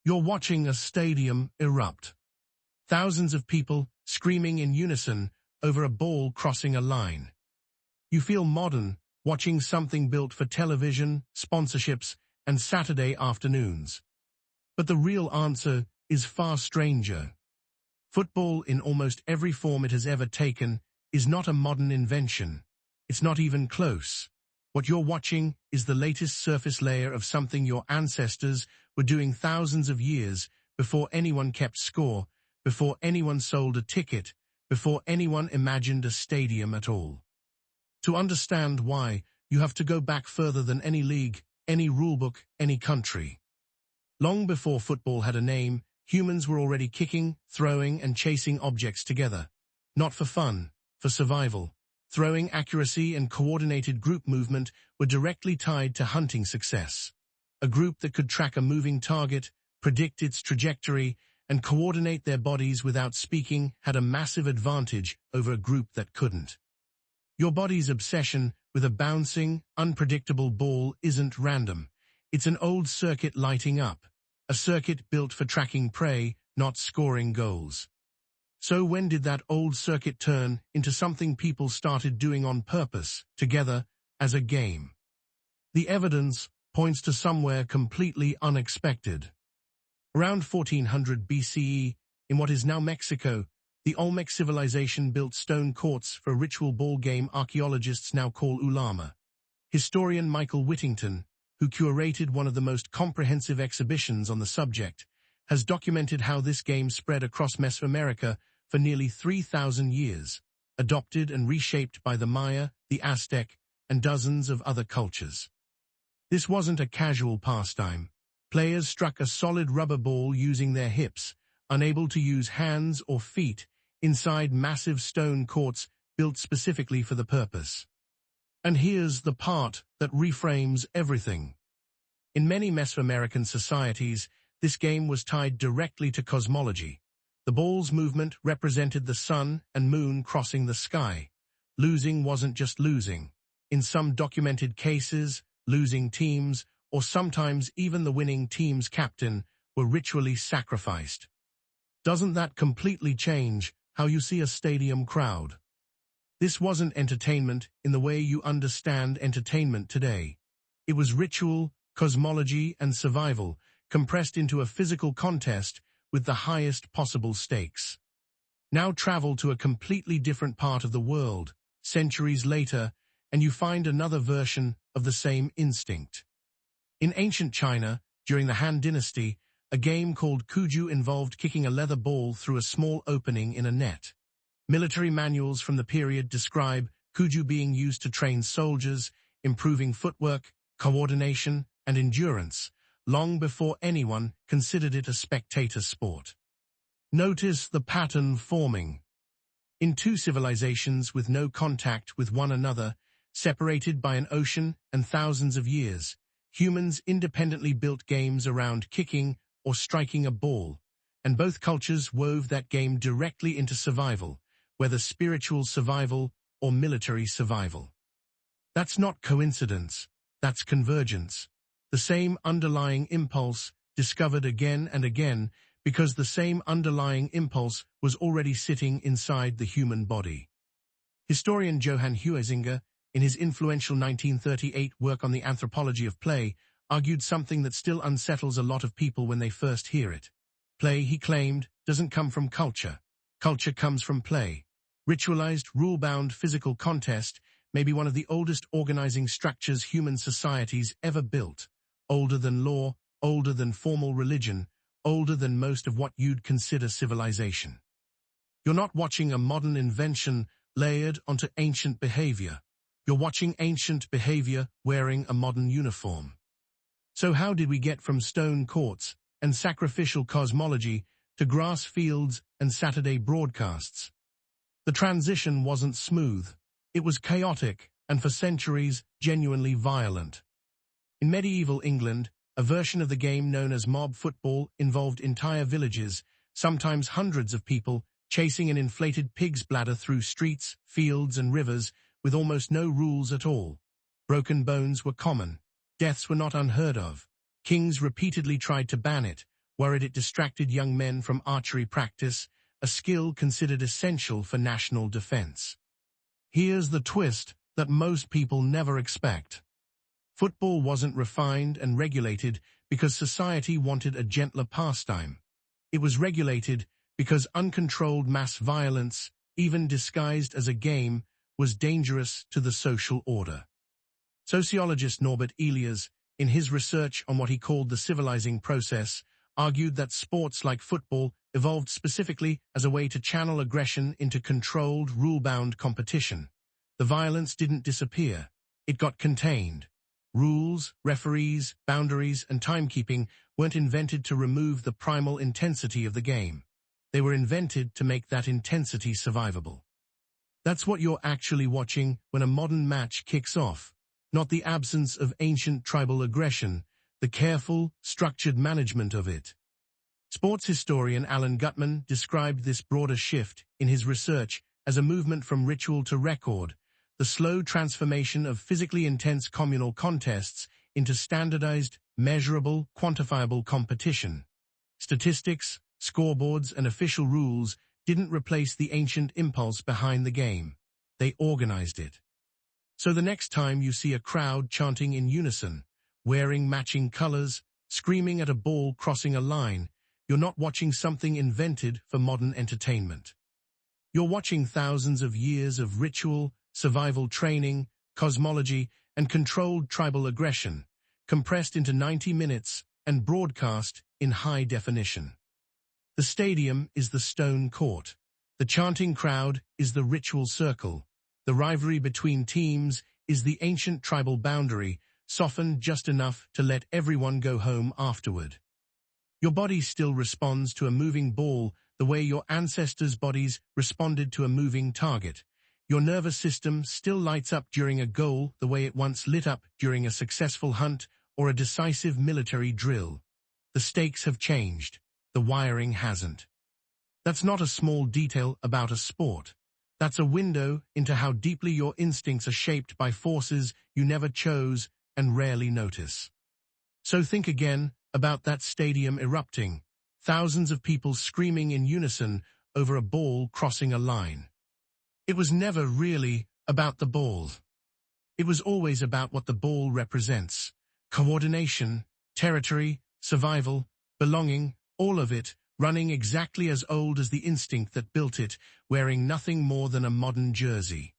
You're watching a stadium erupt. Thousands of people screaming in unison over a ball crossing a line. You feel modern, watching something built for television, sponsorships, and Saturday afternoons. But the real answer is far stranger. Football, in almost every form it has ever taken, is not a modern invention. It's not even close. What you're watching is the latest surface layer of something your ancestors were doing thousands of years before anyone kept score, before anyone sold a ticket, before anyone imagined a stadium at all. To understand why, you have to go back further than any league, any rulebook, any country. Long before football had a name, humans were already kicking, throwing, and chasing objects together. Not for fun, for survival. Throwing accuracy and coordinated group movement were directly tied to hunting success. A group that could track a moving target, predict its trajectory, and coordinate their bodies without speaking had a massive advantage over a group that couldn't. Your body's obsession with a bouncing, unpredictable ball isn't random. It's an old circuit lighting up, a circuit built for tracking prey, not scoring goals. So when did that old circuit turn into something people started doing on purpose, together, as a game? The evidence points to somewhere completely unexpected. Around 1400 BCE, in what is now Mexico, the Olmec civilization built stone courts for a ritual ball game archaeologists now call ulama. Historian Michael Whittington, who curated one of the most comprehensive exhibitions on the subject, has documented how this game spread across Mesoamerica for nearly 3,000 years, adopted and reshaped by the Maya, the Aztec, and dozens of other cultures. This wasn't a casual pastime. Players struck a solid rubber ball using their hips, unable to use hands or feet, inside massive stone courts built specifically for the purpose. And here's the part that reframes everything. In many Mesoamerican societies, this game was tied directly to cosmology. The ball's movement represented the sun and moon crossing the sky. Losing wasn't just losing. In some documented cases, losing teams, or sometimes even the winning team's captain, were ritually sacrificed. Doesn't that completely change how you see a stadium crowd? This wasn't entertainment in the way you understand entertainment today. It was ritual, cosmology, and survival, compressed into a physical contest with the highest possible stakes. Now travel to a completely different part of the world, centuries later, and you find another version of the same instinct. In ancient China, during the Han Dynasty, a game called cuju involved kicking a leather ball through a small opening in a net. Military manuals from the period describe cuju being used to train soldiers, improving footwork, coordination, and endurance, long before anyone considered it a spectator sport. Notice the pattern forming. In two civilizations with no contact with one another, separated by an ocean and thousands of years, humans independently built games around kicking or striking a ball, and both cultures wove that game directly into survival, whether spiritual survival or military survival. That's not coincidence, that's convergence. The same underlying impulse, discovered again and again, because the same underlying impulse was already sitting inside the human body. Historian Johan Huizinga, in his influential 1938 work on the anthropology of play, argued something that still unsettles a lot of people when they first hear it. Play, he claimed, doesn't come from culture. Culture comes from play. Ritualized, rule-bound physical contest may be one of the oldest organizing structures human societies ever built. Older than law, older than formal religion, older than most of what you'd consider civilization. You're not watching a modern invention layered onto ancient behavior. You're watching ancient behavior wearing a modern uniform. So how did we get from stone courts and sacrificial cosmology to grass fields and Saturday broadcasts? The transition wasn't smooth. It was chaotic and for centuries genuinely violent. In medieval England, a version of the game known as mob football involved entire villages, sometimes hundreds of people, chasing an inflated pig's bladder through streets, fields, and rivers with almost no rules at all. Broken bones were common. Deaths were not unheard of. Kings repeatedly tried to ban it, worried it distracted young men from archery practice, a skill considered essential for national defense. Here's the twist that most people never expect. Football wasn't refined and regulated because society wanted a gentler pastime. It was regulated because uncontrolled mass violence, even disguised as a game, was dangerous to the social order. Sociologist Norbert Elias, in his research on what he called the civilizing process, argued that sports like football evolved specifically as a way to channel aggression into controlled, rule-bound competition. The violence didn't disappear. It got contained. Rules, referees, boundaries, and timekeeping weren't invented to remove the primal intensity of the game. They were invented to make that intensity survivable. That's what you're actually watching when a modern match kicks off, not the absence of ancient tribal aggression, the careful, structured management of it. Sports historian Allen Guttmann described this broader shift in his research as a movement from ritual to record, the slow transformation of physically intense communal contests into standardized, measurable, quantifiable competition. Statistics, scoreboards, and official rules didn't replace the ancient impulse behind the game. They organized it. So the next time you see a crowd chanting in unison, wearing matching colors, screaming at a ball crossing a line, you're not watching something invented for modern entertainment. You're watching thousands of years of ritual, survival training, cosmology, and controlled tribal aggression, compressed into 90 minutes and broadcast in high definition. The stadium is the stone court. The chanting crowd is the ritual circle. The rivalry between teams is the ancient tribal boundary, softened just enough to let everyone go home afterward. Your body still responds to a moving ball the way your ancestors' bodies responded to a moving target. Your nervous system still lights up during a goal the way it once lit up during a successful hunt or a decisive military drill. The stakes have changed. The wiring hasn't. That's not a small detail about a sport. That's a window into how deeply your instincts are shaped by forces you never chose and rarely notice. So think again about that stadium erupting, thousands of people screaming in unison over a ball crossing a line. It was never really about the ball. It was always about what the ball represents. Coordination, territory, survival, belonging, all of it running exactly as old as the instinct that built it, wearing nothing more than a modern jersey.